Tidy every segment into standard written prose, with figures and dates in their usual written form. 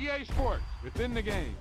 EA Sports. It's in the game.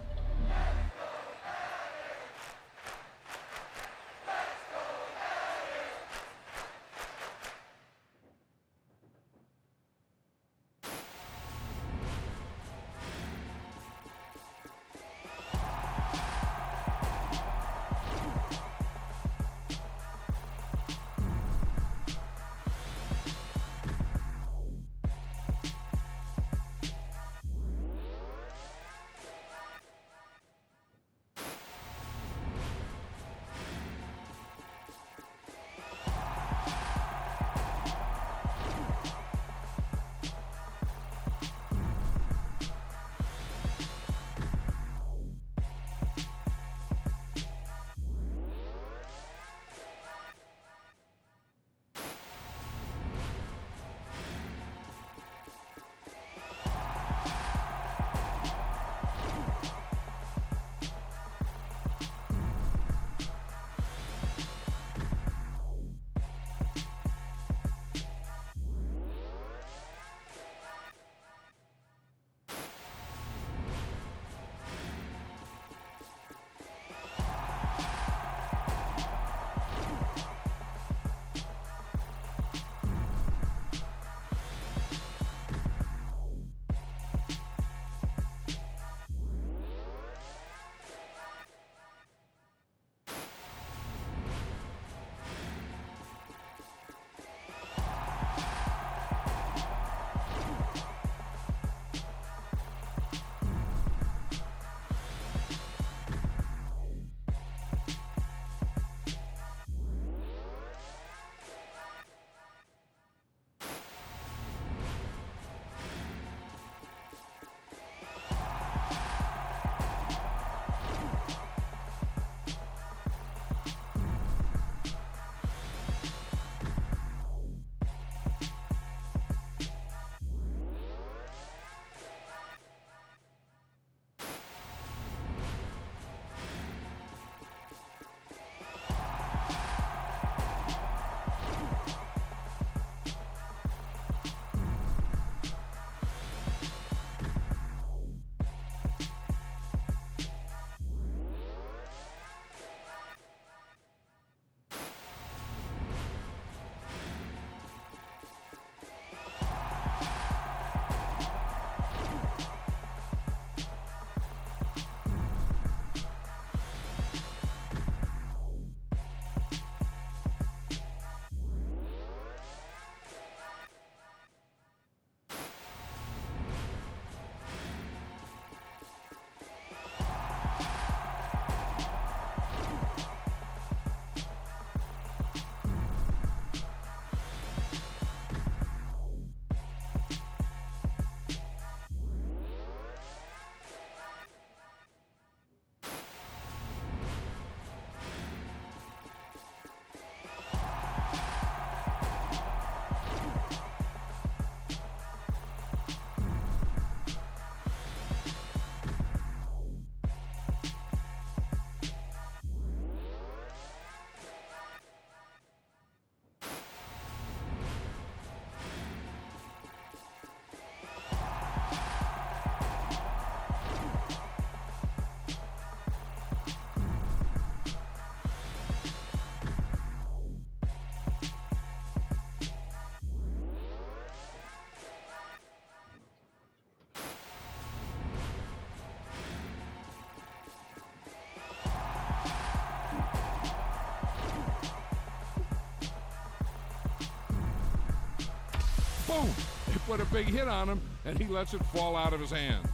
Boom! They put a big hit on him, and he lets it fall out of his hands.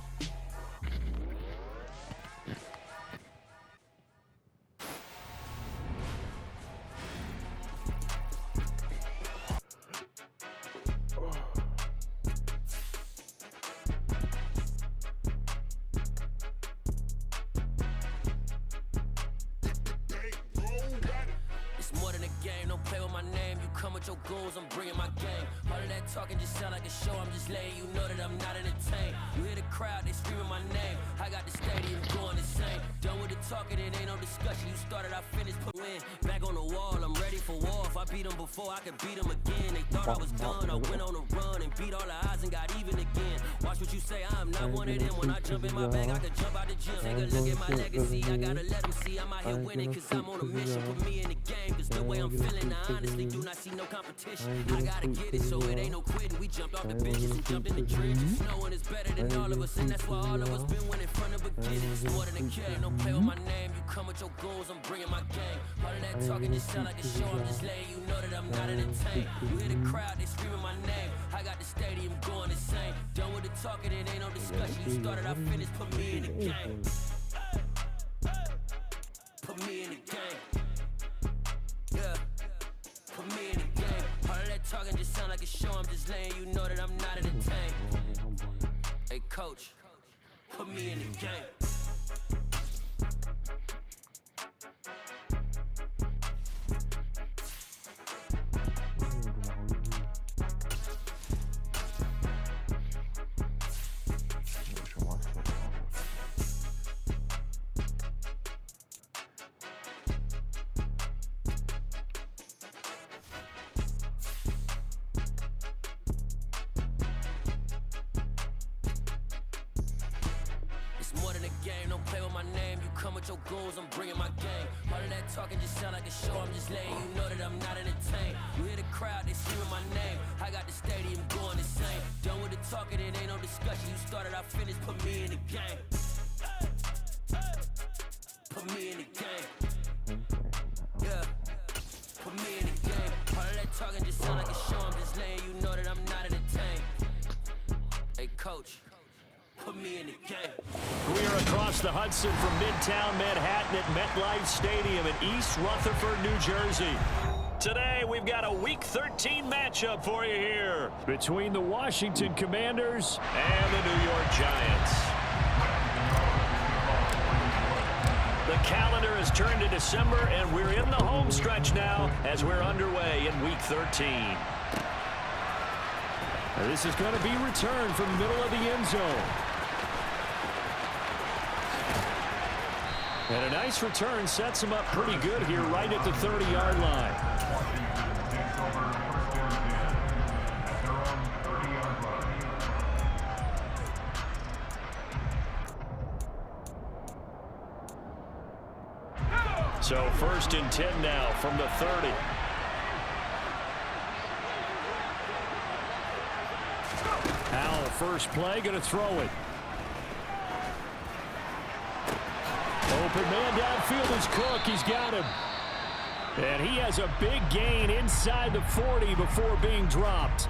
It's more than a game, don't play with my name. You come with your goons, I'm bringing my game. All of that talking just sound like a show. I'm just letting you know that I'm not entertained. You hear the crowd, they screaming my name. I got the stadium going insane. Done with the talking, it ain't no discussion. You started, I finished, put win. Back on the wall, I'm ready for war. If I beat them before, I could beat them again. They thought I was done, I went on a run and beat all the odds and got even again. Watch what you say, I'm not one of them. When I jump in my bag, I could jump out the gym. Take a look at my legacy, I gotta let them see I'm out here winning, cause I'm on a mission. Put me in the game, cause the way I'm feeling, I honestly do not see no competition. I gotta get it, so it ain't no quitting. We jumped off the benches and jumped in the trenches. No one is better than all of us, and that's why all of us been winning from the beginning. It's more than a game, don't play with my name. You come with your goons, I'm bringing my game. All of that talking just sound like a show. I'm just letting you know that I'm not entertained. You hear the crowd, they screaming my name. I got the stadium going insane. Done with the talking, it ain't no discussion. You started, I finished, put me in the game. Put me in the game. Yeah. Put me in the game. All of that talking just sound like a show. I'm just letting you know that I'm not entertained. Hey, coach, put me in the game. More than a game, don't play with my name. You come with your goons, I'm bringing my game. All of that talking just sound like a show. I'm just letting you know that I'm not entertained. You hear the crowd, they screaming my name. I got the stadium going insane. Done with the talking, it ain't no discussion. You started, I finished, put me in the game. Put me in the game. Yeah. Put me in the game. All of that talking just sound like a show. I'm just letting you know that I'm not entertained. Hey, coach, put me in the game. We are across the Hudson from Midtown Manhattan at MetLife Stadium in East Rutherford, New Jersey. Today, we've got a Week 13 matchup for you here between the Washington Commanders and the New York Giants. The calendar has turned to December, and we're in the home stretch now as we're underway in Week 13. This is going to be returned from the middle of the end zone. And a nice return sets him up pretty good here right at the 30-yard line. So 1st and 10 now from the 30. Howell, first play, going to throw it. Open man downfield is Cook. He's got him. And he has a big gain inside the 40 before being dropped.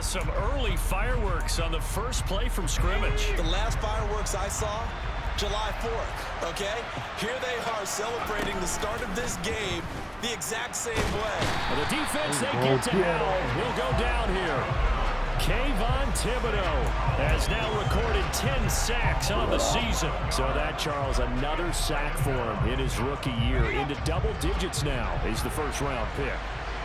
Some early fireworks on the first play from scrimmage. The last fireworks I saw, July 4th, okay? Here they are celebrating the start of this game the exact same way. Well, the defense, they get to Howell. He'll go down here. Kayvon Thibodeau has now recorded 10 sacks on the season. So that, Charles, another sack for him in his rookie year. Into double digits now. He's the first-round pick.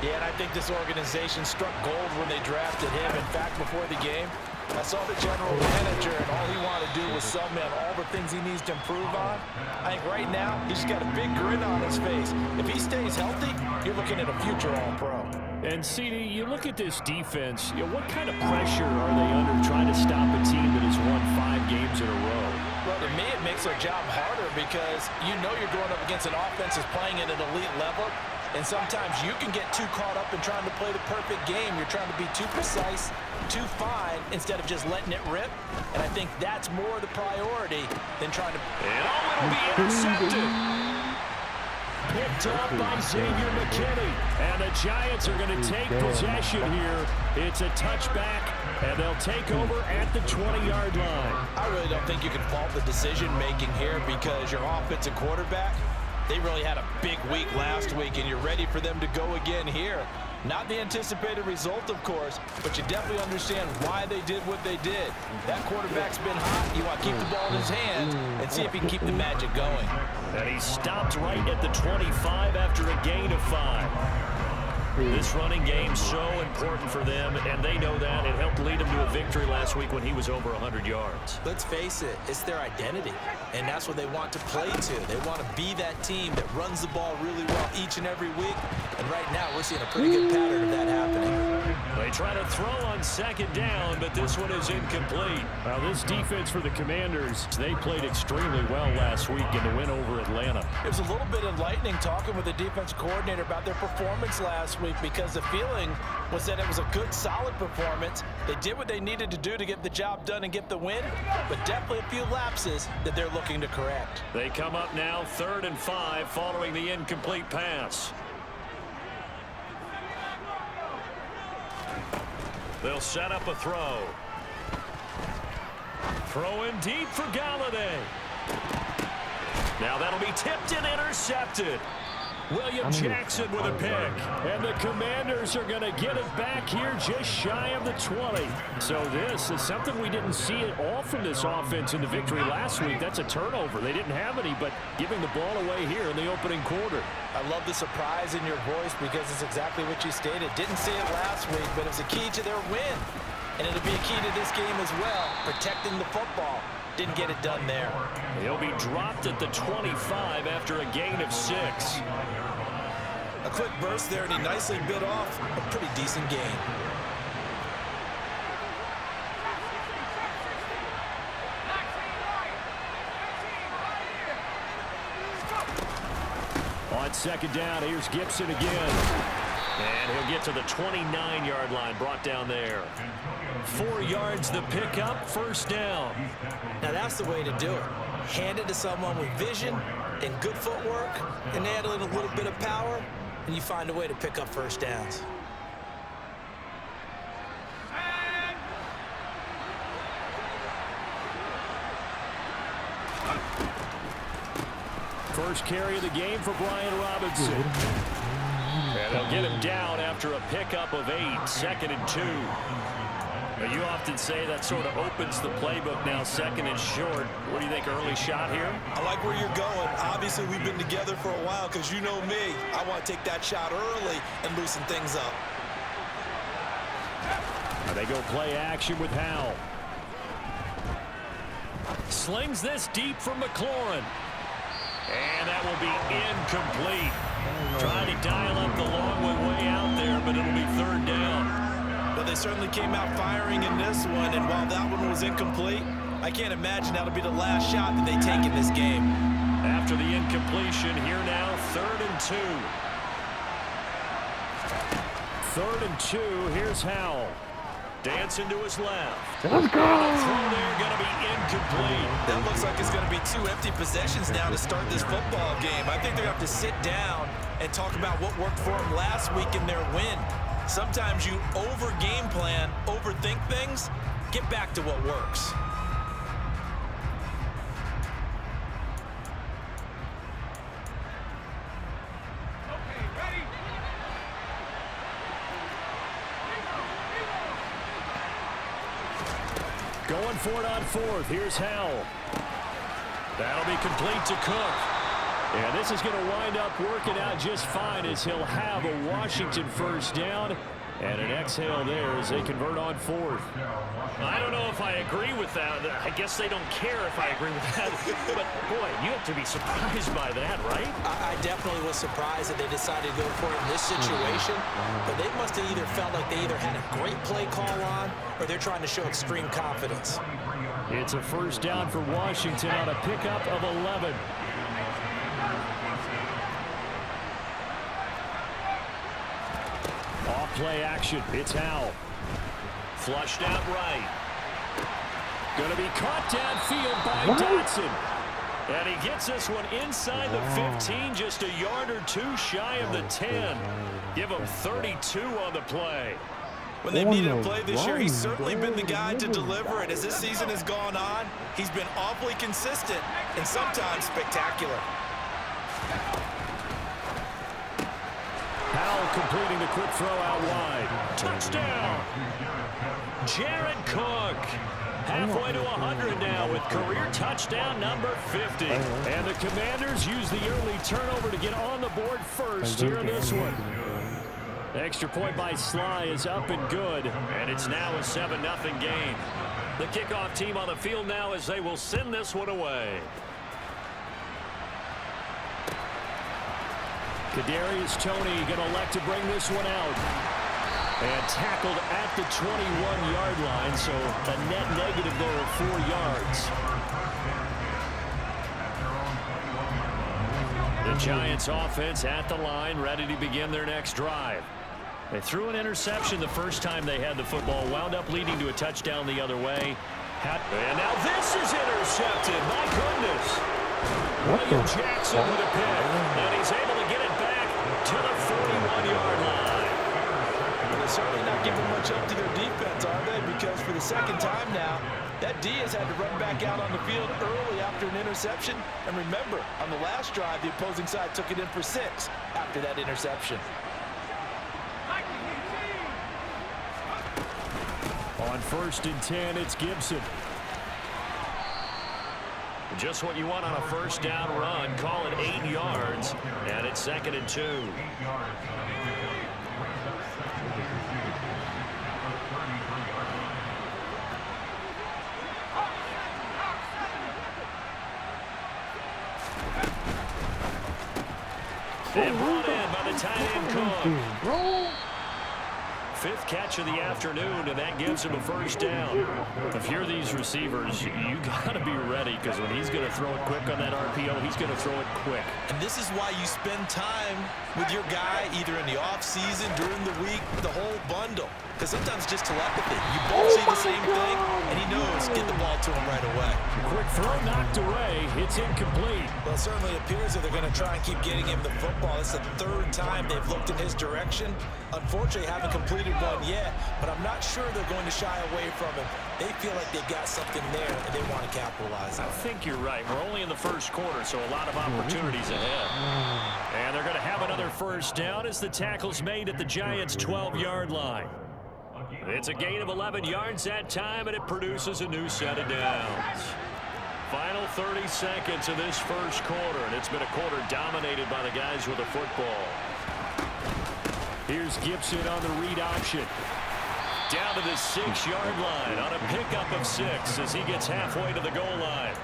Yeah, and I think this organization struck gold when they drafted him. In fact, before the game, I saw the general manager, and all he wanted to do was sum up all the things he needs to improve on. I think right now, he's just got a big grin on his face. If he stays healthy, you're looking at a future All-Pro. And, CD, you look at this defense, what kind of pressure are they under trying to stop a team that has won 5 games in a row? Well, to me, it makes their job harder because you know you're going up against an offense that's playing at an elite level, and sometimes you can get too caught up in trying to play the perfect game. You're trying to be too precise, too fine, instead of just letting it rip, and I think that's more the priority than trying to... And it'll be intercepted. Picked up by Xavier McKinney. And the Giants are going to take possession here. It's a touchback, and they'll take over at the 20-yard line. I really don't think you can fault the decision-making here because your offensive quarterback, they really had a big week last week, and you're ready for them to go again here. Not the anticipated result, of course, but you definitely understand why they did what they did. That quarterback's been hot. You want to keep the ball in his hands and see if he can keep the magic going. And he stopped right at the 25 after a gain of 5. This running game so important for them, and they know that. It helped lead them to a victory last week when he was over 100 yards. Let's face it, it's their identity, and that's what they want to play to. They want to be that team that runs the ball really well each and every week, and right now we're seeing a pretty good pattern of that happening. They try to throw on second down, but this one is incomplete. Now, this defense for the Commanders, they played extremely well last week in the win over Atlanta. It was a little bit enlightening talking with the defensive coordinator about their performance last week, because the feeling was that it was a good, solid performance. They did what they needed to do to get the job done and get the win, but definitely a few lapses that they're looking to correct. They come up now 3rd and 5 following the incomplete pass. They'll set up a throw. Throw in deep for Galladay. Now that'll be tipped and intercepted. William Jackson with a pick. And the Commanders are going to get it back here just shy of the 20. So this is something we didn't see at all from this offense in the victory last week. That's a turnover. They didn't have any, but giving the ball away here in the opening quarter. I love the surprise in your voice because it's exactly what you stated. Didn't see it last week, but it was a key to their win. And it'll be a key to this game as well, protecting the football. Didn't get it done there. He'll be dropped at the 25 after a gain of 6. A quick burst there, and he nicely bit off a pretty decent gain. On second down, here's Gibson again. And he'll get to the 29-yard line, brought down there. 4 yards the pickup, first down. Now that's the way to do it. Hand it to someone with vision and good footwork, and add in a little bit of power, and you find a way to pick up first downs. First carry of the game for Brian Robinson. And they'll get him down after a pickup of 8, 2nd and 2. Now, you often say that sort of opens the playbook now, 2nd and short. What do you think, early shot here? I like where you're going. Obviously, we've been together for a while because you know me. I want to take that shot early and loosen things up. Now they go play action with Howell. Slings this deep from McLaurin. And that will be incomplete. Trying to dial up the long one way out there, but it'll be 3rd down. Well, they certainly came out firing in this one, and while that one was incomplete, I can't imagine that'll be the last shot that they take in this game. After the incompletion, here now, 3rd and 2. 3rd and 2, here's Howell. Dancing to his left. Let's go! The throw there going to be incomplete. That looks like it's going to be 2 empty possessions now to start this football game. I think they're going to have to sit down and talk about what worked for them last week in their win. Sometimes you over-game plan, overthink things, get back to what works. Going for it on 4th. Here's Howell. That'll be complete to Cook. And this is going to wind up working out just fine as he'll have a Washington first down. And an exhale there as they convert on 4th. I don't know if I agree with that. I guess they don't care if I agree with that. But, boy, you have to be surprised by that, right? I definitely was surprised that they decided to go for it in this situation. But they must have either felt like they either had a great play call on or they're trying to show extreme confidence. It's a first down for Washington on a pickup of 11. Off play action. It's Howell. Flushed out right. Going to be caught downfield by Dotson. And he gets this one inside the 15, just a yard or 2 shy of the 10. Give him 32 on the play. When they've needed a play this year, he's certainly been the guy to deliver. And as this season has gone on, he's been awfully consistent and sometimes spectacular. Howell completing the quick throw out wide. Touchdown! Jared Cook. Halfway to 100 now with career touchdown number 50. And the Commanders use the early turnover to get on the board first here in this one. The extra point by Sly is up and good, and it's now a 7-0 game. The kickoff team on the field now as they will send this one away. Kadarius Toney going to elect to bring this one out. And tackled at the 21-yard line, so a net negative there of 4 yards. The Giants offense at the line, ready to begin their next drive. They threw an interception the first time they had the football, wound up leading to a touchdown the other way. And now this is intercepted. My goodness. William Jackson with a pick. And he's able to get it back to the 41-yard line. Well, they're certainly not giving much up to their defense, are they? Because for the second time now, that D has had to run back out on the field early after an interception. And remember, on the last drive, the opposing side took it in for 6 after that interception. On 1st and 10, it's Gibson. Just what you want on a first down run. Call it 8 yards, and it's 2nd and 2. And brought in by the tight end Cook. 5th catch of the afternoon, and that gives him a first down. If you're these receivers, you got to be ready, because when he's going to throw it quick on that RPO, he's going to throw it quick. And this is why you spend time with your guy either in the offseason, during the week, the whole bundle. Because sometimes it's just telepathy. You both see the same thing, and he knows, get the ball to him right away. Quick throw knocked away. It's incomplete. Well, it certainly appears that they're going to try and keep getting him the football. It's the 3rd time they've looked in his direction. Unfortunately, haven't completed one yet, but I'm not sure they're going to shy away from him. They feel like they've got something there, and they want to capitalize on it. I think you're right. We're only in the 1st quarter, so a lot of opportunities ahead. And they're going to have another first down as the tackle's made at the Giants' 12-yard line. It's a gain of 11 yards that time, and it produces a new set of downs. Final 30 seconds of this 1st quarter, and it's been a quarter dominated by the guys with the football. Here's Gibson on the read option. Down to the 6-yard line on a pickup of 6 as he gets halfway to the goal line.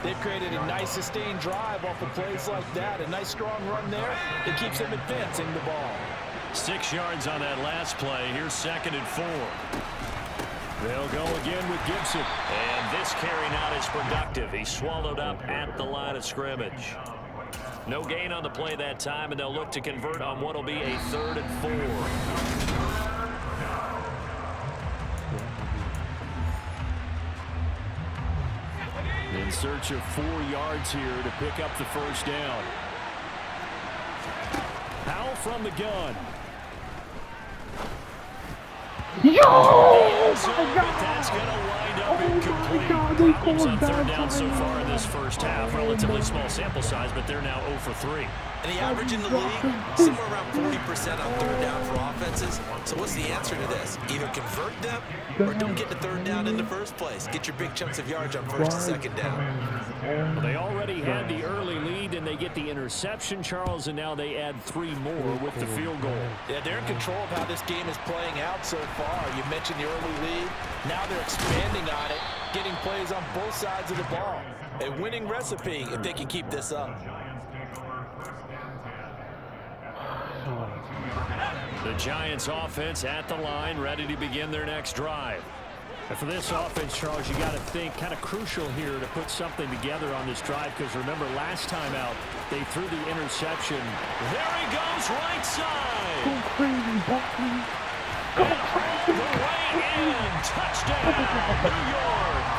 They've created a nice sustained drive off of plays like that. A nice strong run there. It keeps them advancing the ball. 6 yards on that last play. Here's 2nd and 4. They'll go again with Gibson. And this carry not as productive. He's swallowed up at the line of scrimmage. No gain on the play that time, and they'll look to convert on what will be a 3rd and 4. In search of 4 yards here to pick up the first down. Powell from the gun. That's going to wind up incomplete. Problems on 3rd down so far in this first half. Relatively small sample size, but they're now 0 for 3. And the average in the league, somewhere around 40% on 3rd down for offenses. So what's the answer to this? Either convert them or don't get the 3rd down in the first place. Get your big chunks of yards on 1st and 2nd down. Well, they already had the early lead, and they get the interception, Charles, and now they add 3 more with the field goal. Yeah, they're in control of how this game is playing out so far. You mentioned the early lead. Now they're expanding on it, getting plays on both sides of the ball. A winning recipe if they can keep this up. The Giants offense at the line, ready to begin their next drive. And for this offense, Charles, you got to think kind of crucial here to put something together on this drive, because remember last time out they threw the interception. There he goes, right side. Go crazy, Bucky. Go crazy. The way in. Touchdown, New York.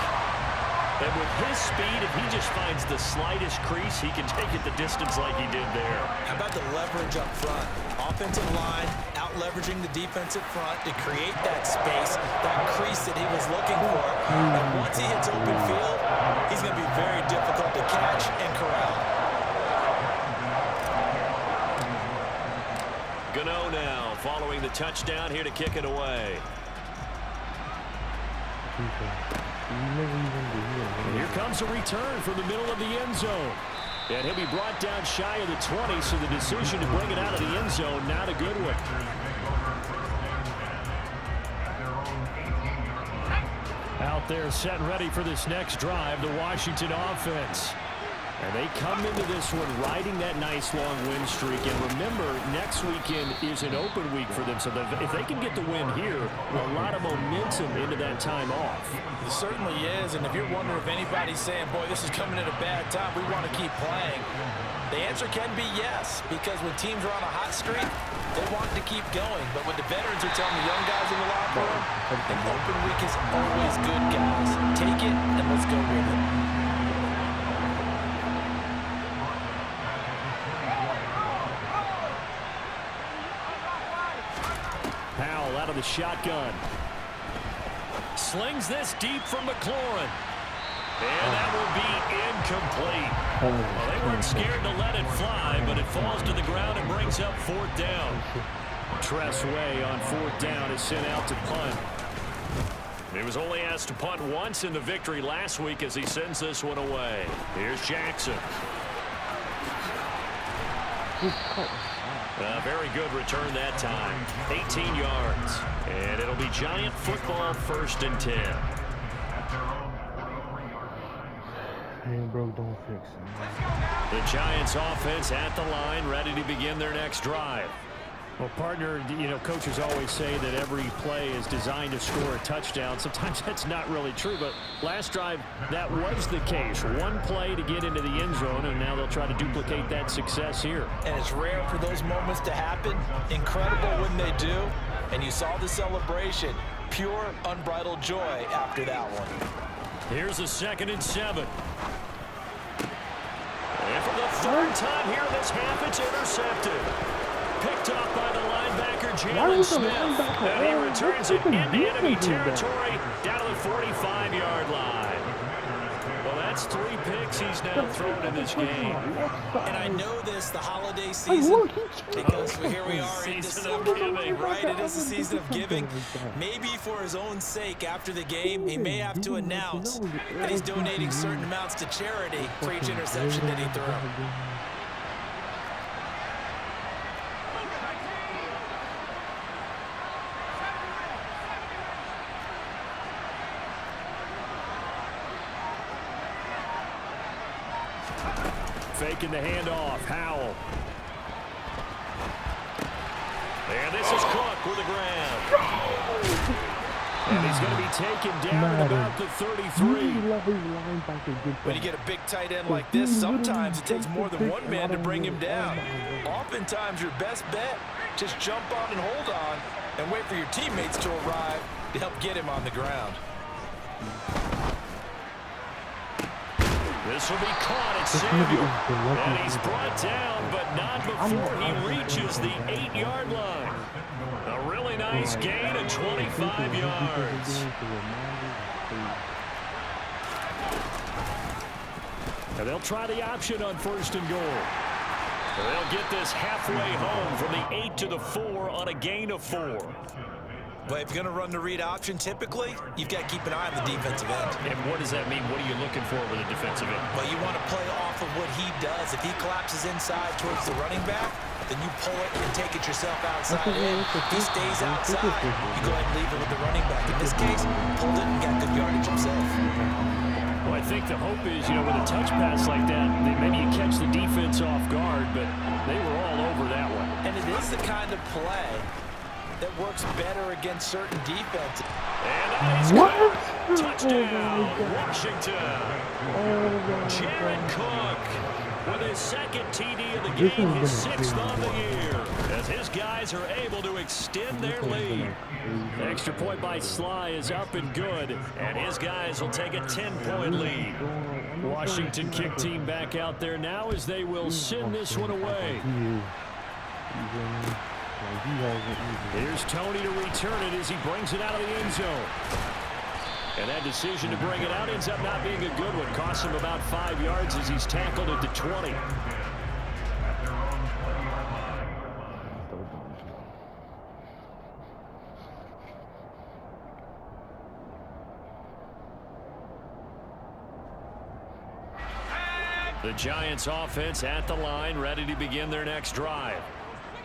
And with his speed, if he just finds the slightest crease, he can take it the distance like he did there. How about the leverage up front? Offensive line out-leveraging the defensive front to create that space, that crease that he was looking for. And once he hits open field, he's going to be very difficult to catch and corral. Gano now following the touchdown here to kick it away. And here comes a return from the middle of the end zone. And he'll be brought down shy of the 20, so the decision to bring it out of the end zone, not a good one. Out there set and ready for this next drive, the Washington offense. And they come into this one riding that nice long win streak. And remember, next weekend is an open week for them. So if they can get the win here, a lot of momentum into that time off. It certainly is. And if you're wondering if anybody's saying, boy, this is coming at a bad time, we want to keep playing, the answer can be yes. Because when teams are on a hot streak, they want to keep going. But what the veterans are telling the young guys in the locker room, an open week is always good, guys. Take it and let's go with it. Out of the shotgun. Slings this deep from McLaurin. And that will be incomplete. Well, they weren't scared to let it fly, but it falls to the ground and brings up 4th down. Tress Way on 4th down is sent out to punt. He was only asked to punt once in the victory last week as he sends this one away. Here's Jackson. A very good return that time. 18 yards. And it'll be Giant football 1st and 10. Hey, bro, don't fix it. The Giants offense at the line, ready to begin their next drive. Well, partner, you know, coaches always say that every play is designed to score a touchdown. Sometimes that's not really true, but last drive, that was the case. One play to get into the end zone, and now they'll try to duplicate that success here. And it's rare for those moments to happen. Incredible when they do. And you saw the celebration. Pure, unbridled joy after that one. Here's a 2nd and 7. And for the 3rd time here this half, it's intercepted. Picked off by the linebacker, Jalen Smith. And he returns it into enemy territory down to the 45-yard line. Well, that's 3 picks he's now thrown in this game. And I know this, the holiday season, because here we are in Season of December, giving. right? It is the season of giving. Maybe for his own sake after the game, he may have to announce that he's donating certain amounts to charity for each interception that he threw. Faking the handoff. Howell. And this is Cook with the ground. And he's going to be taken down at about the 33. When you get a big tight end like this, sometimes it takes more than one man to bring him down. Oftentimes, your best bet, just jump on and hold on and wait for your teammates to arrive to help get him on the ground. This will be caught at Samuel. And he's brought down, but not before he reaches the 8-yard line. A really nice gain of 25 yards. And they'll try the option on 1st and goal. They'll get this halfway home from the 8 to the 4 on a gain of 4. But if you're going to run the read option, typically, you've got to keep an eye on the defensive end. And what does that mean? What are you looking for with a defensive end? Well, you want to play off of what he does. If he collapses inside towards the running back, then you pull it and take it yourself outside in. If he stays outside, you go ahead and leave it with the running back. In this case, pulled it and got good yardage himself. Well, I think the hope is, you know, with a touch pass like that, maybe you catch the defense off guard, but they were all over that one. And it is the kind of play that works better against certain defenses. And that is good. Touchdown, Washington. Jared Cook with his 2nd TD of the game, his 6th on the year, as his guys are able to extend their lead. The extra point by Sly is up and good, and his guys will take a 10-point lead. Washington kick team back out there now as they will send this one away. Here's Tony to return it as he brings it out of the end zone. And that decision to bring it out ends up not being a good one. Costs him about 5 yards as he's tackled at the 20. The Giants offense at the line, ready to begin their next drive.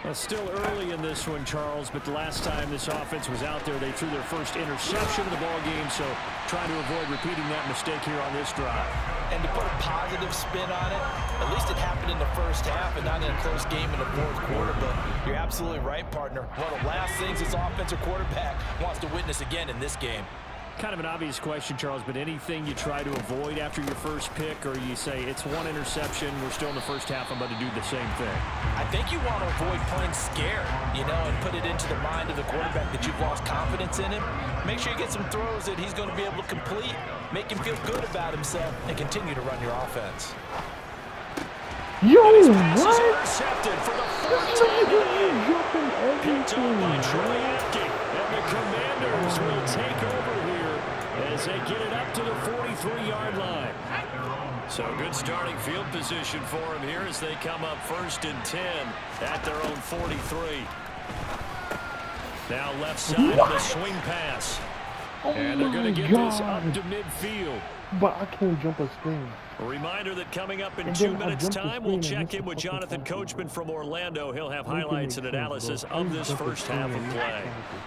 Well, still early in this one, Charles, but the last time this offense was out there, they threw their first interception of the ball game, so trying to avoid repeating that mistake here on this drive. And to put a positive spin on it, at least it happened in the first half and not in a close game in the fourth quarter, but you're absolutely right, partner. One of the last things this offensive quarterback wants to witness again in this game. Kind of an obvious question, Charles, but anything you try to avoid after your first pick, or you say it's one interception, we're still in the first half, I'm about to do the same thing? I think you want to avoid playing scared, and put it into the mind of the quarterback that you've lost confidence in him. Make sure you get some throws that he's going to be able to complete, make him feel good about himself, and continue to run your offense. Yo, His what? pass is intercepted for the fourth time today. Picked up by Troy Apke, and the Commanders will take over here as they get it up to the 43-yard line. So good starting field position for them here as they come up 1st and 10 at their own 43. Now left side of the swing pass. And they're going to get this up to midfield. But I can't jump a screen. A reminder that coming up in And 2 then I minutes' jumped the time, we'll screen and check in missed with the fucking Jonathan tackle. Coachman from Orlando. He'll have Make it highlights make and sense, analysis bro. of I this jumped the first screen half and of missed the play. tackle.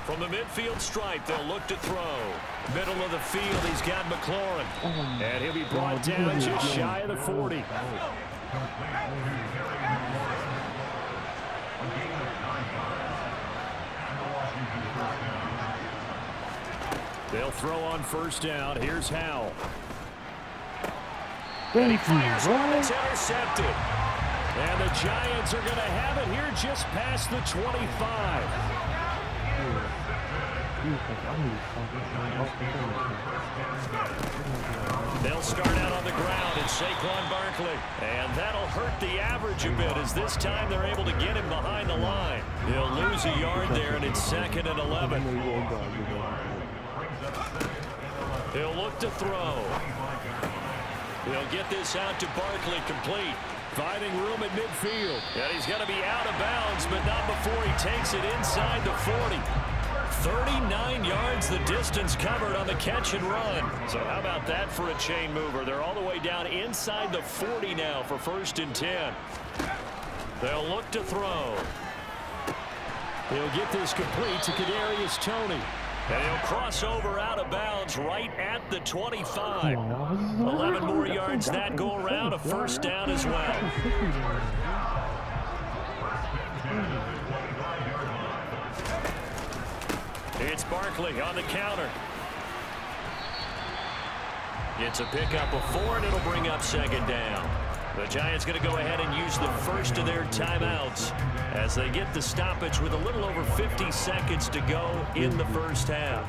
From the midfield stripe, they'll look to throw. Middle of the field, he's got McLaurin. And he'll be brought down just shy of the 40. They'll throw on first down. Here's Howell. And he fires one that's intercepted. And the Giants are going to have it here just past the 25. They'll start out on the ground in Saquon Barkley. And that'll hurt the average a bit as this time they're able to get him behind the line. He'll lose a yard there, and it's 2nd and 11. He'll look to throw. He'll get this out to Barkley complete. Finding room at midfield. And he's going to be out of bounds, but not before he takes it inside the 40. 39 yards the distance covered on the catch and run. So how about that for a chain mover? They're all the way down inside the 40 now for 1st and 10. They'll look to throw. He'll get this complete to Kadarius Toney. And he'll cross over out of bounds right at the 25. 11 more yards that go around, a first down as well. It's Barkley on the counter. It's a pickup of 4, and it'll bring up 2nd down. The Giants going to go ahead and use the first of their timeouts as they get the stoppage with a little over 50 seconds to go in the first half.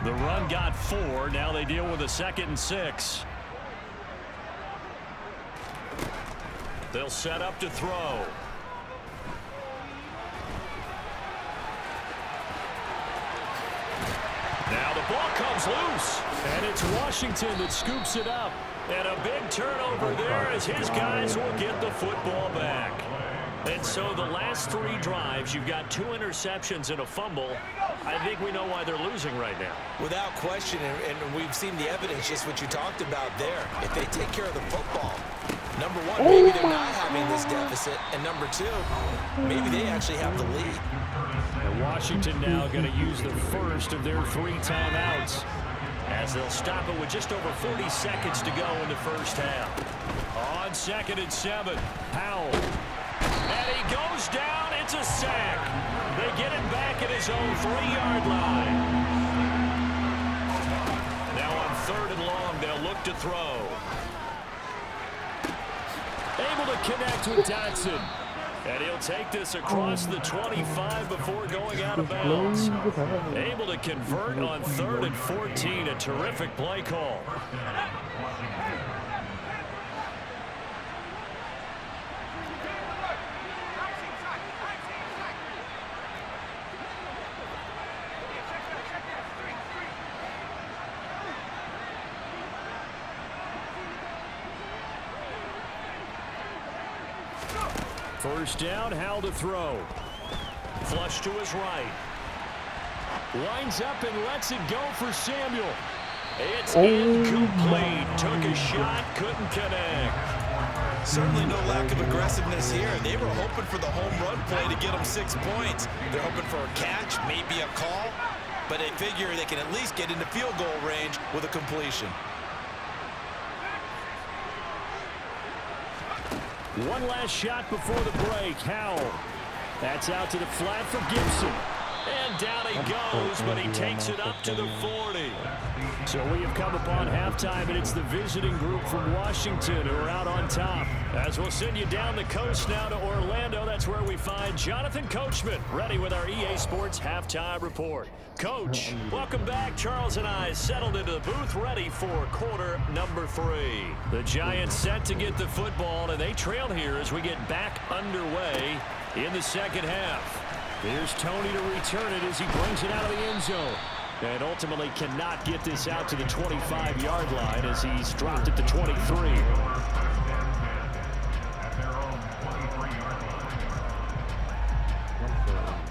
The run got 4. Now they deal with a 2nd and 6. They'll set up to throw. Now the ball comes loose. And it's Washington that scoops it up. And a big turnover there as his guys will get the football back. And so the last 3 drives, you've got 2 interceptions and a fumble. I think we know why they're losing right now. Without question, and we've seen the evidence, just what you talked about there. If they take care of the football, number 1, maybe they're not having this deficit. And number 2, maybe they actually have the lead. And Washington now going to use the first of their 3 timeouts as they'll stop it with just over 40 seconds to go in the first half. On 2nd and 7, Howell. And he goes down. It's a sack. They get it back at his own 3-yard line. Now on 3rd and long, they'll look to throw. Able to connect with Dotson. And he'll take this across the 25 before going out of bounds. Able to convert on 3rd and 14. A terrific play call. First down, Howell to throw. Flush to his right. Lines up and lets it go for Samuel. It's incomplete. Took a shot, couldn't connect. Certainly no lack of aggressiveness here. They were hoping for the home run play to get them 6 points. They're hoping for a catch, maybe a call, but they figure they can at least get into field goal range with a completion. One last shot before the break. Howell. That's out to the flat for Gibson. And down he goes, but he takes it up to the 40. So we have come upon halftime, and it's the visiting group from Washington who are out on top. As we'll send you down the coast now to Orlando, that's where we find Jonathan Coachman, ready with our EA Sports Halftime Report. Coach, welcome back. Charles and I settled into the booth, ready for quarter number 3. The Giants set to get the football, and they trail here as we get back underway in the second half. Here's Tony to return it as he brings it out of the end zone. And ultimately cannot get this out to the 25-yard line as he's dropped at the 23.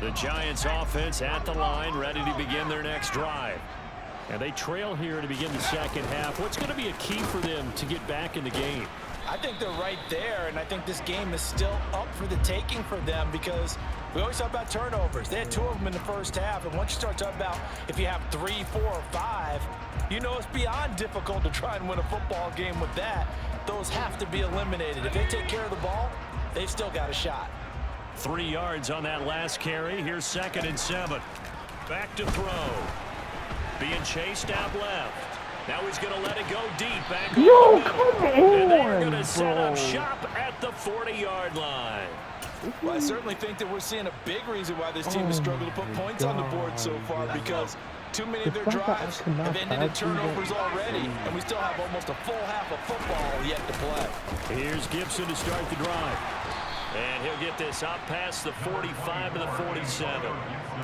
The Giants offense at the line, ready to begin their next drive. And they trail here to begin the second half. What's going to be a key for them to get back in the game? I think they're right there, and I think this game is still up for the taking for them because we always talk about turnovers. They had 2 of them in the first half, and once you start talking about if you have 3, 4, or 5, you know it's beyond difficult to try and win a football game with that. Those have to be eliminated. If they take care of the ball, they've still got a shot. 3 yards on that last carry. Here's 2nd and 7. Back to throw. Being chased out left. Now he's going to let it go deep. Back Yo, come on, and they're going to set bro. up shop at the 40-yard line. Well, I certainly think that we're seeing a big reason why this team has struggled to put points on the board so far because too many of their drives have ended in turnovers already, and we still have almost a full half of football yet to play. Here's Gibson to start the drive. And he'll get this up past the 45 to the 47.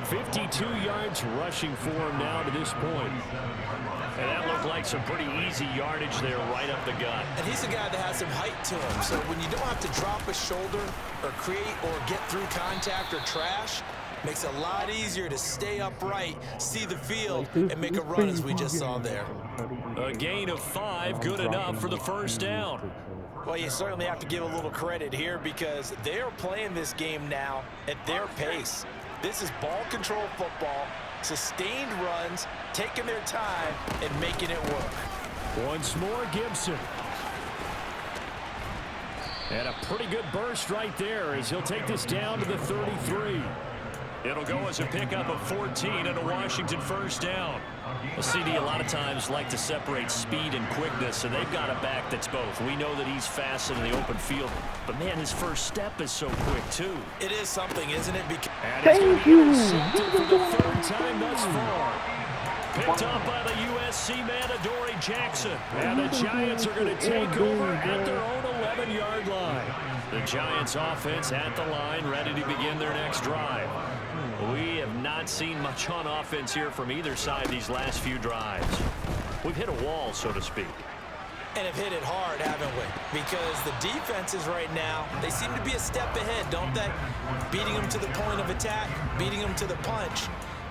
52 yards rushing for him now to this point. And that looked like some pretty easy yardage there right up the gut. And he's a guy that has some height to him, so when you don't have to drop a shoulder or create or get through contact or trash, makes it a lot easier to stay upright, see the field, and make a run as we just saw there. A gain of 5, good enough for the first down. Well, you certainly have to give a little credit here because they're playing this game now at their pace. This is ball control football, sustained runs, taking their time and making it work. Once more, Gibson. And a pretty good burst right there as he'll take this down to the 33. It'll go as a pickup of 14 and a Washington first down. A CD a lot of times like to separate speed and quickness, and they've got a back that's both. We know that he's fast in the open field, but man, his first step is so quick too. It is something, isn't it? Thank you. For the 3rd time thus far. Picked up by the USC man, Adoree Jackson. And the Giants are going to take over at their own 11-yard line. The Giants offense at the line, ready to begin their next drive. We have not seen much on offense here from either side these last few drives. We've hit a wall, so to speak. And have hit it hard, haven't we? Because the defenses right now, they seem to be a step ahead, don't they? Beating them to the point of attack, beating them to the punch.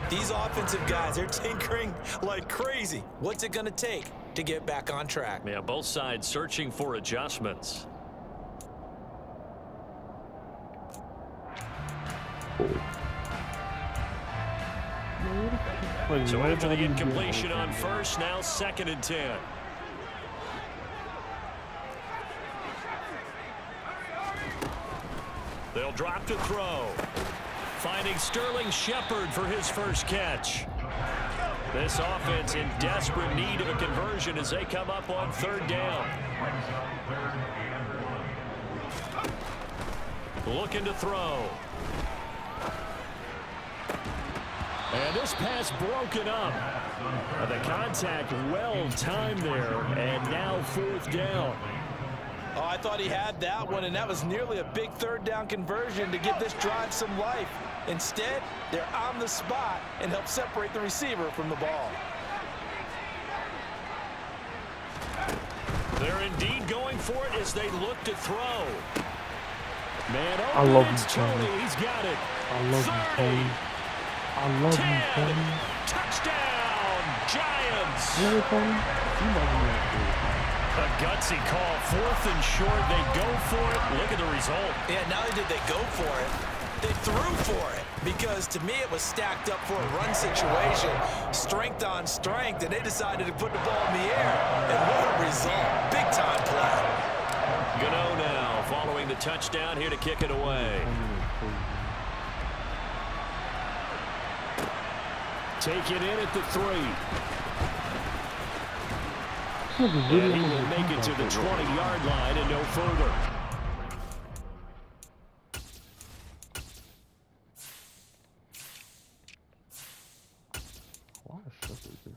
These offensive guys, they're tinkering like crazy. What's it going to take to get back on track? Yeah, both sides searching for adjustments. So after the incompletion on first, now 2nd and 10. They'll drop to throw. Finding Sterling Shepard for his first catch. This offense in desperate need of a conversion as they come up on 3rd down. Looking to throw. And this pass broken up. The contact well timed there, and now 4th down. Oh, I thought he had that one, and that was nearly a big 3rd down conversion to give this drive some life. Instead, they're on the spot and help separate the receiver from the ball. They're indeed going for it as they look to throw. Man I open, love it's you, Tony. Tony. He's got it. I love you, 30, Tony. I love you, 10, Tony. touchdown, Giants. You know, Tony? You might be that good. A gutsy call, 4th and short. They go for it. Look at the result. Yeah, not only did they go for it, they threw for it. Because to me, it was stacked up for a run situation, strength on strength, and they decided to put the ball in the air. And what a result. Big time play. Gano now following the touchdown here to kick it away. Take it in at the 3. And he will make it to the 20-yard line and no further. Why is Shepard there?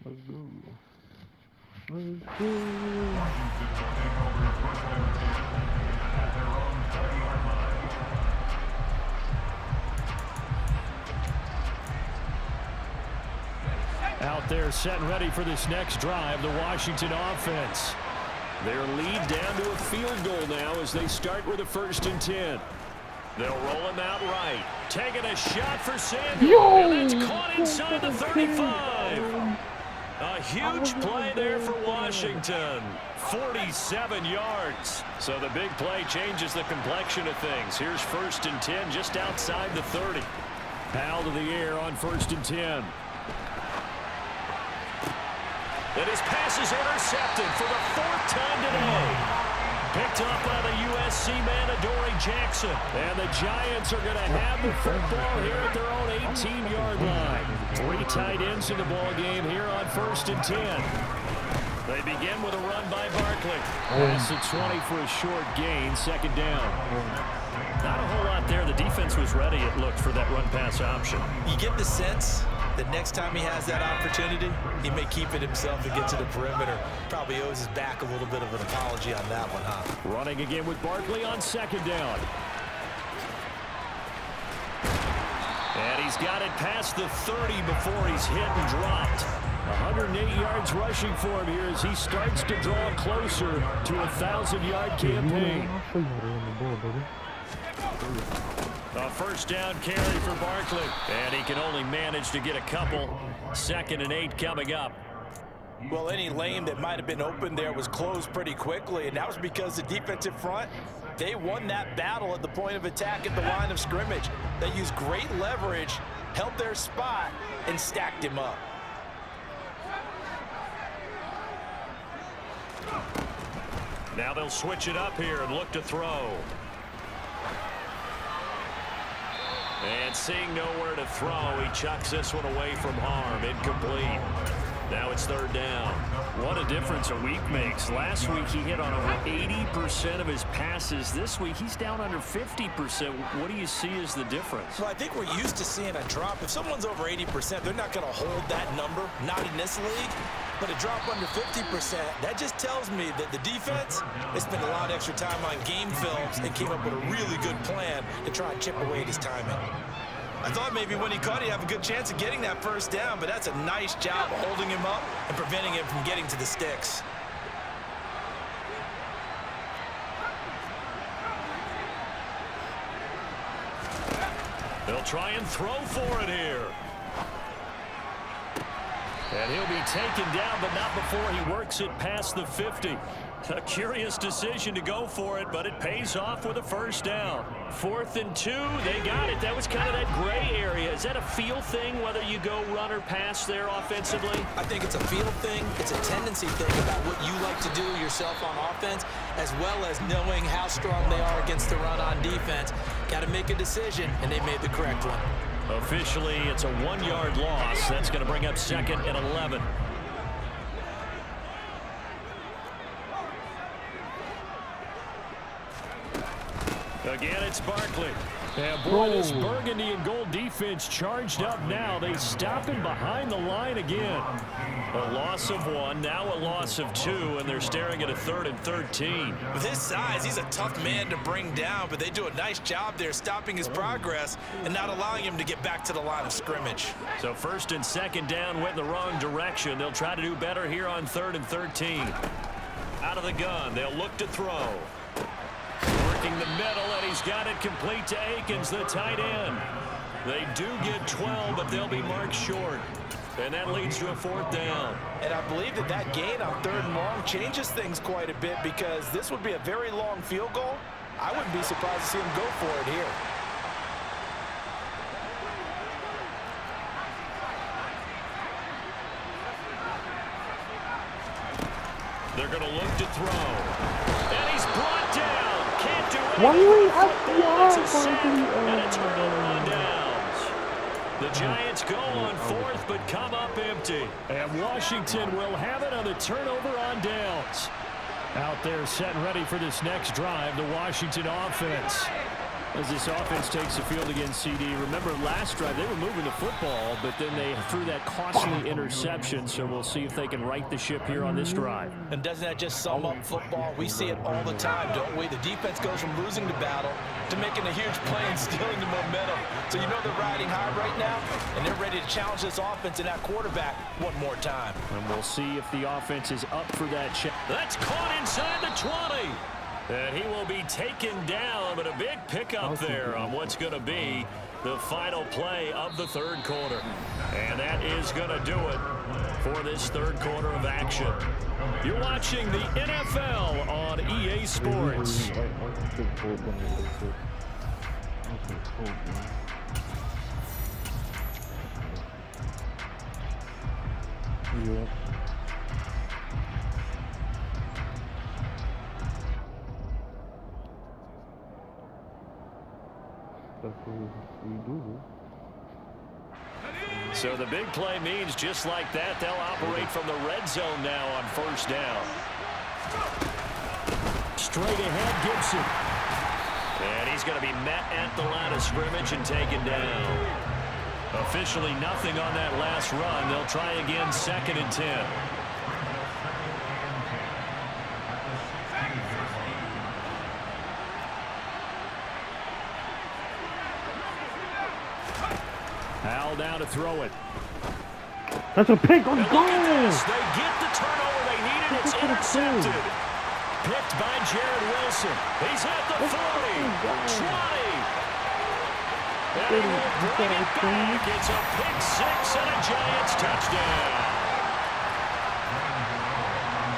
Let's go. Let's go. Out there set and ready for this next drive, the Washington offense. Their lead down to a field goal now as they start with a 1st and 10. They'll roll him out right. Taking a shot for Samuel. And that's caught inside the 35. A huge play there for Washington. 47 yards. So the big play changes the complexion of things. Here's 1st and 10 just outside the 30. Powell to the air on 1st and 10. And his pass is intercepted for the 4th time today. Picked up by the USC man, Adoree Jackson. And the Giants are going to have the football here at their own 18-yard line. 3 tight ends in the ball game here on 1st and 10. They begin with a run by Barkley. Pass at 20 for a short gain, 2nd down. Not a whole lot there. The defense was ready, it looked, for that run-pass option. You get the sense that next time he has that opportunity, he may keep it himself and get to the perimeter. Probably owes his back a little bit of an apology on that one, huh? Running again with Barkley on 2nd down. And he's got it past the 30 before he's hit and dropped. 108 yards rushing for him here as he starts to draw closer to a 1,000-yard campaign. I'll show you how to run the ball, baby. A 1st down carry for Barkley. And he can only manage to get a couple. 2nd and 8 coming up. Well, any lane that might have been open there was closed pretty quickly, and that was because the defensive front, they won that battle at the point of attack at the line of scrimmage. They used great leverage, held their spot, and stacked him up. Now they'll switch it up here and look to throw. And seeing nowhere to throw, he chucks this one away from harm. Incomplete. Now it's 3rd down. What a difference a week makes. Last week he hit on over 80% of his passes. This week he's down under 50%. What do you see as the difference? Well, I think we're used to seeing a drop. If someone's over 80%, they're not going to hold that number. Not in this league. But a drop under 50%, that just tells me that the defense has spent a lot of extra time on game films and came up with a really good plan to try and chip away at his timing. I thought maybe when he caught it, he'd have a good chance of getting that 1st down, but that's a nice job of holding him up and preventing him from getting to the sticks. They'll try and throw for it here. And he'll be taken down, but not before he works it past the 50. A curious decision to go for it, but it pays off with a 1st down. 4th and 2, they got it. That was kind of that gray area. Is that a feel thing, whether you go run or pass there offensively? I think it's a feel thing. It's a tendency thing about what you like to do yourself on offense, as well as knowing how strong they are against the run on defense. Got to make a decision, and they made the correct one. Officially, it's a 1-yard loss. That's going to bring up 2nd and 11. Again, it's Barkley. And boy, this burgundy and gold defense charged up now. They stop him behind the line again. A loss of 1, now a loss of 2, and they're staring at a 3rd and 13. With his size, he's a tough man to bring down, but they do a nice job there stopping his progress and not allowing him to get back to the line of scrimmage. So 1st and 2nd down went in the wrong direction. They'll try to do better here on 3rd and 13. Out of the gun, they'll look to throw. Working the middle, and he's got it complete to Akins, the tight end. They do get 12, but they'll be marked short. And that leads to a 4th down. And I believe that gain on 3rd and long changes things quite a bit, because this would be a very long field goal. I wouldn't be surprised to see him go for it here. They're going to look to throw. And he's brought down. Can't do anything. Why are you up? It's a sack and a turnover on downs. The Giants go on 4th, but come up empty. And Washington will have it on the turnover on downs. Out there set and ready for this next drive, the Washington offense. As this offense takes the field against CD, remember last drive they were moving the football, but then they threw that costly interception, so we'll see if they can right the ship here on this drive. And doesn't that just sum up football? We see it all the time, don't we? The defense goes from losing the battle to making a huge play and stealing the momentum. So you know they're riding high right now, and they're ready to challenge this offense and that quarterback one more time. And we'll see if the offense is up for that check. That's caught inside the 20. And he will be taken down, but a big pickup there on what's going to be the final play of the 3rd quarter. And that is going to do it for this 3rd quarter of action. You're watching the NFL on EA Sports. Yeah. That's what we do. So the big play means just like that, they'll operate from the red zone now on 1st down. Straight ahead, Gibson. And he's going to be met at the line of scrimmage and taken down. Officially nothing on that last run. They'll try again 2nd and 10. Howell down to throw it. That's a pick on goal. They get the turnover they needed. It's intercepted. Picked by Jared Wilson. He's at the 40, 20. And he will bring it back. It's a pick 6 and a Giants touchdown.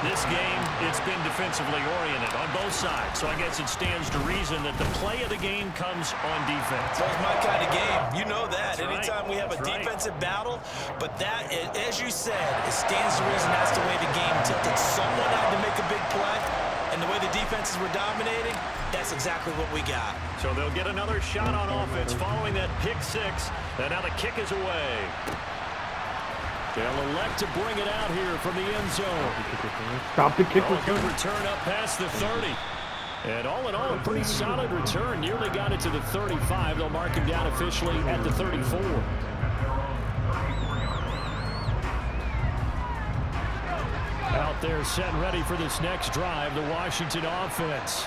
This game, it's been defensively oriented on both sides, so I guess it stands to reason that the play of the game comes on defense. That's my kind of game. You know that. That's Anytime right. we have a That's right. defensive battle, but that, as you said, it stands to reason that's the way the game tilted. Someone had to make a big play, and the way the defenses were dominating, that's exactly what we got. So they'll get another shot on offense following that pick 6, and now the kick is away. They'll elect to bring it out here from the end zone. Stop the kick. A good return up past the 30. And all in all, a pretty solid return. Nearly got it to the 35. They'll mark him down officially at the 34. Out there set and ready for this next drive, the Washington offense.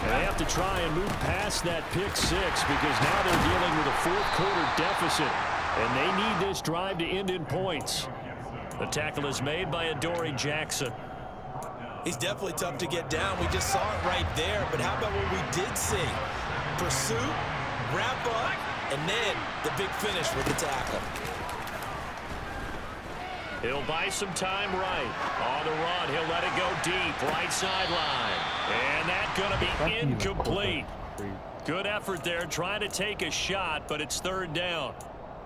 And they have to try and move past that pick 6 because now they're dealing with a 4th quarter deficit. And they need this drive to end in points. The tackle is made by Adoree Jackson. He's definitely tough to get down. We just saw it right there. But how about what we did see? Pursuit, wrap up, and then the big finish with the tackle. He'll buy some time right. On the run, he'll let it go deep. Right sideline. And that's going to be incomplete. Good effort there trying to take a shot, but it's 3rd down.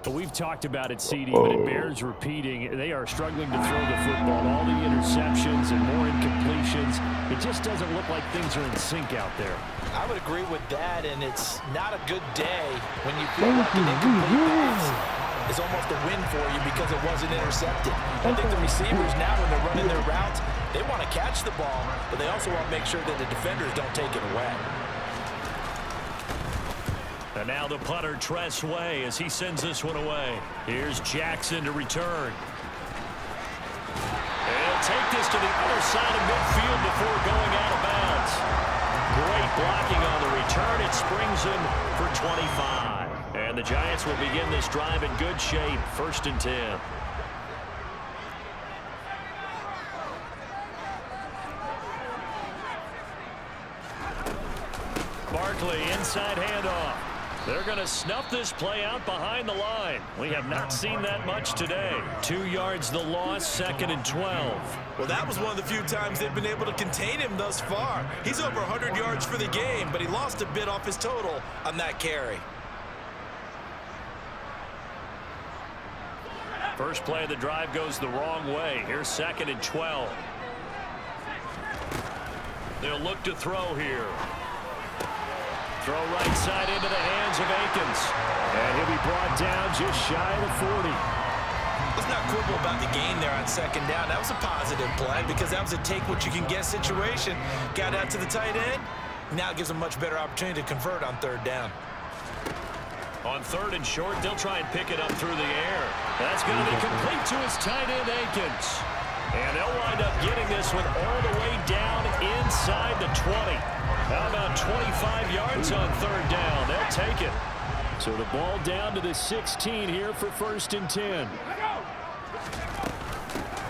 But we've talked about it, CD, but it bears repeating. They are struggling to throw the football. All the interceptions and more incompletions. It just doesn't look like things are in sync out there. I would agree with that, and it's not a good day when you feel like an incomplete pass is almost a win for you because it wasn't intercepted. I think the receivers now, when they're running their routes, they want to catch the ball, but they also want to make sure that the defenders don't take it away. And now the punter, Tress Way, as he sends this one away. Here's Jackson to return. They'll take this to the other side of midfield before going out of bounds. Great blocking on the return. It springs him for 25. And the Giants will begin this drive in good shape. 1st and 10. Barkley, inside handoff. They're going to snuff this play out behind the line. We have not seen that much today. 2 yards the loss, 2nd and 12. Well, that was one of the few times they've been able to contain him thus far. He's over 100 yards for the game, but he lost a bit off his total on that carry. First play of the drive goes the wrong way. Here's 2nd and 12. They'll look to throw here. Throw right side into the hands of Akins. And he'll be brought down just shy of the 40. Let's not quibble about the gain there on 2nd down. That was a positive play because that was a take-what-you-can-get situation. Got out to the tight end. Now it gives them much better opportunity to convert on 3rd down. On 3rd and short, they'll try and pick it up through the air. That's going to be complete to his tight end, Akins. And they'll wind up getting this one all the way down inside the 20. How about 25 yards on 3rd down? They'll take it. So the ball down to the 16 here for 1st and 10.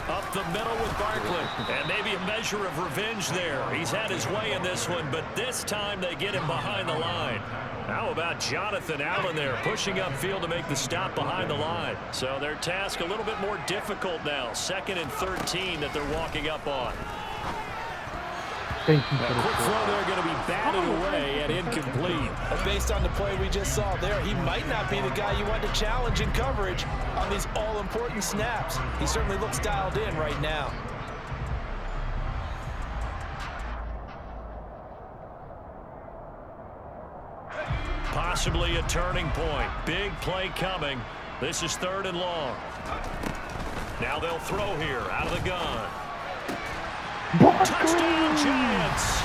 Up the middle with Barkley. And maybe a measure of revenge there. He's had his way in this one, but this time they get him behind the line. How about Jonathan Allen there pushing upfield to make the stop behind the line? So their task a little bit more difficult now. 2nd and 13 that they're walking up on. Thank you for the quick throw there going to be batted away and incomplete. But based on the play we just saw there, he might not be the guy you want to challenge in coverage on these all-important snaps. He certainly looks dialed in right now. Possibly a turning point. Big play coming. This is 3rd and long. Now they'll throw here out of the gun. Touchdown, Giants!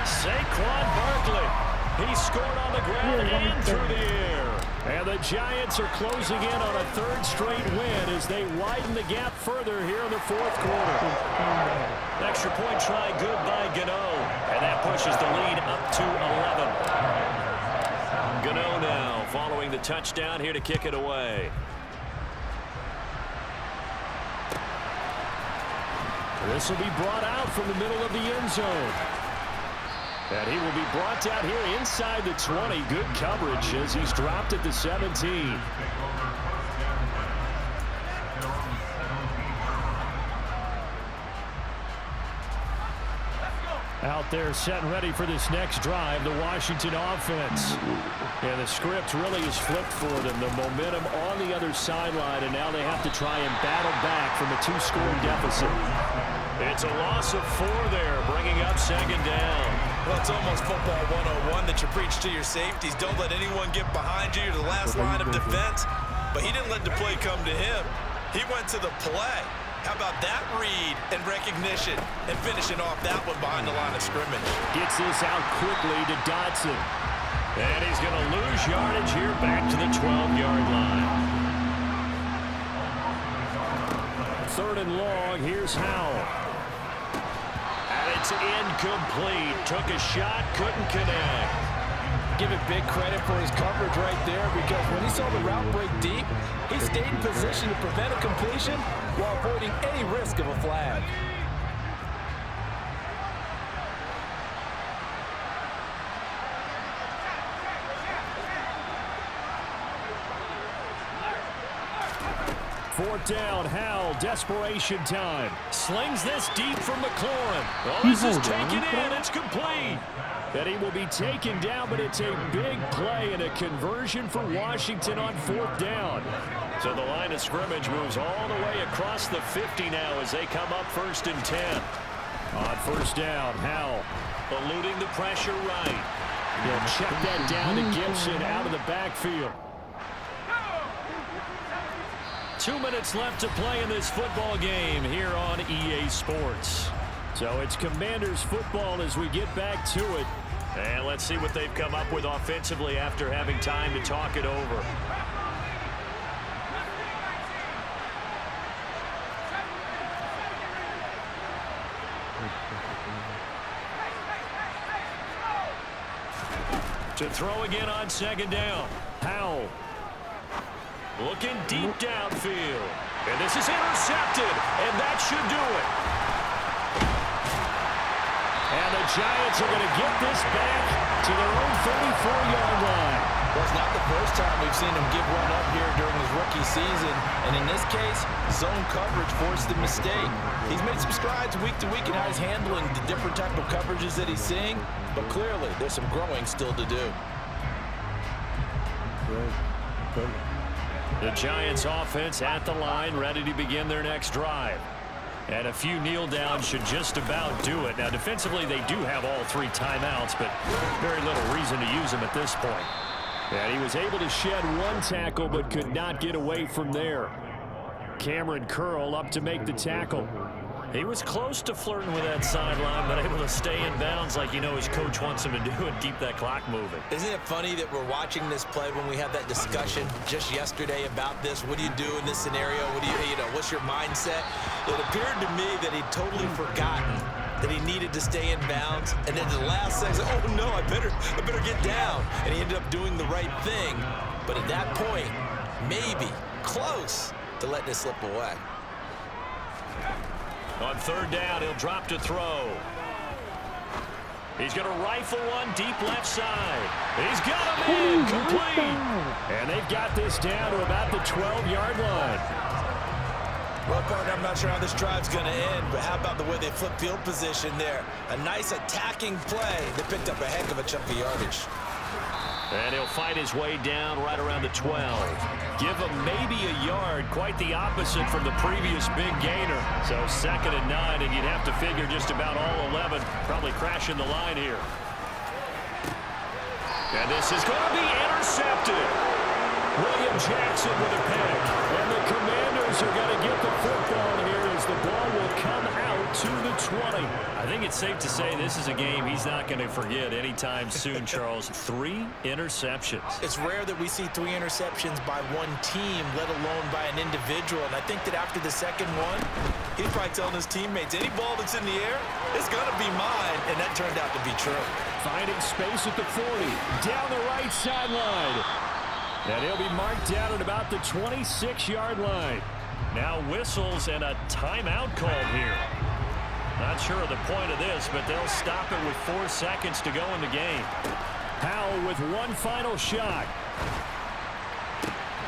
Saquon Barkley. He scored on the ground and through the air. And the Giants are closing in on a 3rd straight win as they widen the gap further here in the 4th quarter. Extra point try good by Gano. And that pushes the lead up to 11. Gano now following the touchdown here to kick it away. This will be brought out from the middle of the end zone. And he will be brought down here inside the 20. Good coverage as he's dropped at the 17. Out there set and ready for this next drive, the Washington offense. And the script really is flipped for them. The momentum on the other sideline, and now they have to try and battle back from a 2-score deficit. It's a loss of 4 there, bringing up 2nd down. Well, it's almost football 101 that you preach to your safeties. Don't let anyone get behind you. You're the last line of defense. But he didn't let the play come to him. He went to the play. How about that read and recognition and finishing off that one behind the line of scrimmage? Gets this out quickly to Dotson. And he's going to lose yardage here back to the 12-yard line. 3rd and long, here's Howell. And it's incomplete. Took a shot, couldn't connect. Give it big credit for his coverage right there because when he saw the route break deep, he stayed in position to prevent a completion while avoiding any risk of a flag. Fourth down, Howell, desperation time. Slings this deep from McLaurin. Oh, this is taken in, it's complete. And he will be taken down, but it's a big play and a conversion for Washington on 4th down. So the line of scrimmage moves all the way across the 50 now as they come up 1st and 10. On 1st down, Howell eluding the pressure right. He'll check that down to Gibson out of the backfield. 2 minutes left to play in this football game here on EA Sports. So it's Commanders football as we get back to it. And let's see what they've come up with offensively after having time to talk it over. To throw again on second down. Howell. Looking deep downfield. And this is intercepted. And that should do it. And the Giants are going to get this back to their own 34-yard line. Well, it's not the first time we've seen him give one up here during his rookie season. And in this case, zone coverage forced the mistake. He's made some strides week to week in how he's handling the different type of coverages that he's seeing. But clearly, there's some growing still to do. The Giants offense at the line, ready to begin their next drive. And a few kneel downs should just about do it. Now, defensively, they do have all 3 timeouts, but very little reason to use them at this point. And he was able to shed 1 tackle, but could not get away from there. Cameron Curl up to make the tackle. He was close to flirting with that sideline, but able to stay in bounds like you know his coach wants him to do and keep that clock moving. Isn't it funny that we're watching this play when we had that discussion just yesterday about this? What do you do in this scenario? What do you know, what's your mindset? It appeared to me that he'd totally forgotten that he needed to stay in bounds, and then the last second, oh no, I better get down. And he ended up doing the right thing. But at that point, maybe close to letting it slip away. On third down, he'll drop to throw. He's going to rifle one deep left side. He's got him in, complete. And they've got this down to about the 12-yard line. Well, partner, I'm not sure how this drive's going to end, but how about the way they flip field position there? A nice attacking play. They picked up a heck of a chunk of yardage. And he'll fight his way down right around the 12. Give him maybe a yard, quite the opposite from the previous big gainer. So 2nd and 9, and you'd have to figure just about all 11 probably crashing the line here. And this is going to be intercepted. William Jackson with a pick. And the Commanders are going to get the football here as the ball will come out to the 20. I think it's safe to say this is a game he's not going to forget anytime soon, Charles. 3 interceptions. It's rare that we see 3 interceptions by one team, let alone by an individual. And I think that after the second one, he's probably telling his teammates, any ball that's in the air, it's going to be mine. And that turned out to be true. Finding space at the 40, down the right sideline. And he'll be marked down at about the 26-yard line. Now whistles and a timeout called here. Not sure of the point of this, but they'll stop it with 4 seconds to go in the game. Howell with one final shot.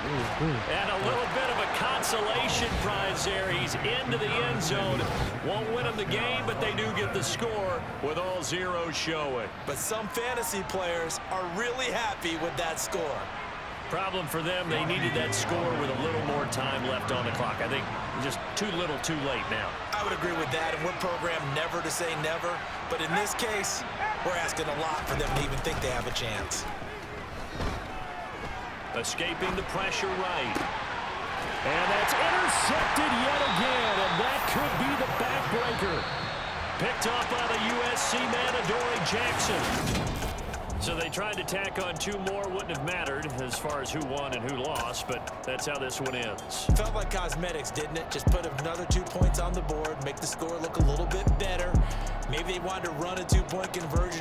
And a little bit of a consolation prize there. He's into the end zone. Won't win him the game, but they do get the score with all zeros showing. But some fantasy players are really happy with that score. Problem for them, they needed that score with a little more time left on the clock. I think just too little too late now. I would agree with that, and we're programmed never to say never. But in this case, we're asking a lot for them to even think they have a chance. Escaping the pressure right. And that's intercepted yet again, and that could be the backbreaker. Picked up by the USC man, Adoree Jackson. So they tried to tack on 2 more. Wouldn't have mattered as far as who won and who lost, but that's how this one ends. Felt like cosmetics, didn't it? Just put another 2 points on the board, make the score look a little bit better. Maybe they wanted to run a 2-point conversion